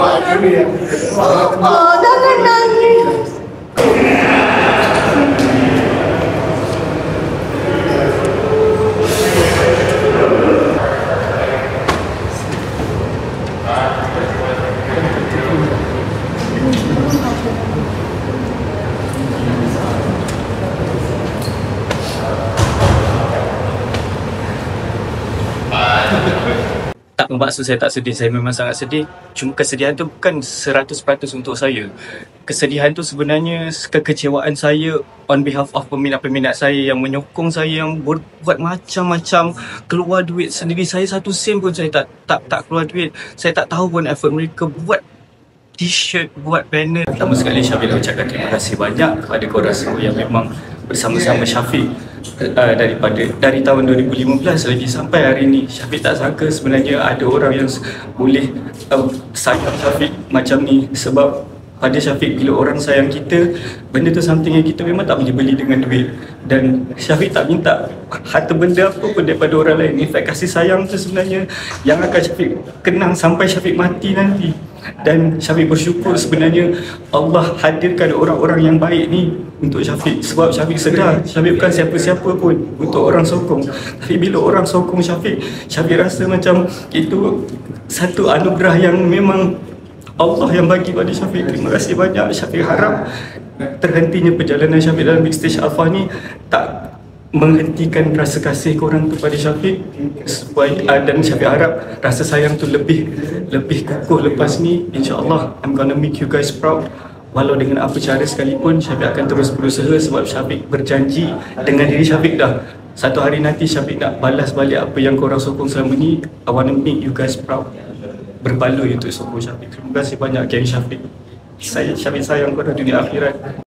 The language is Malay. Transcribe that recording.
Oh, jangan nangis. Tak bermaksud saya tak sedih, saya memang sangat sedih. Cuma kesedihan tu bukan 100% untuk saya. Kesedihan tu sebenarnya kekecewaan saya on behalf of peminat-peminat saya yang menyokong saya, yang buat macam-macam, keluar duit sendiri. Saya satu sen pun saya tak keluar duit. Saya tak tahu pun effort mereka buat t-shirt, buat banner. Pertama sekali Syafiq nak ucapkan terima kasih banyak kepada korang semua yang memang bersama-sama Syafiq dari tahun 2015 lagi sampai hari ini. Syafiq tak sangka sebenarnya ada orang yang boleh sayang Syafiq macam ni. Sebab pada Syafiq, bila orang sayang kita, benda tu something yang kita memang tak boleh beli dengan duit. Dan Syafiq tak minta harta benda apa pun daripada orang lain. In fact, kasih sayang tu sebenarnya yang akan Syafiq kenang sampai Syafiq mati nanti. Dan Syafiq bersyukur sebenarnya Allah hadirkan orang-orang yang baik ni untuk Syafiq. Sebab Syafiq sedar Syafiq bukan siapa-siapa pun untuk orang sokong. Tapi bila orang sokong Syafiq, Syafiq rasa macam itu satu anugerah yang memang Allah yang bagi pada Syafiq. Terima kasih banyak. Syafiq harap terhentinya perjalanan Syafiq dalam Big Stage Alpha ni tak menghentikan rasa kasih korang tu pada Syafiq. Dan Syafiq harap rasa sayang tu lebih kukuh lepas ni. InsyaAllah I'm gonna make you guys proud. Walau dengan apa cara sekalipun, Syafiq akan terus berusaha. Sebab Syafiq berjanji dengan diri Syafiq dah, satu hari nanti Syafiq nak balas balik apa yang korang sokong selama ni. I wanna make you guys proud. Berbaloi untuk sokong Syafiq. Terima kasih banyak geng Syafiq. Syafiq sayang korang dunia akhirat.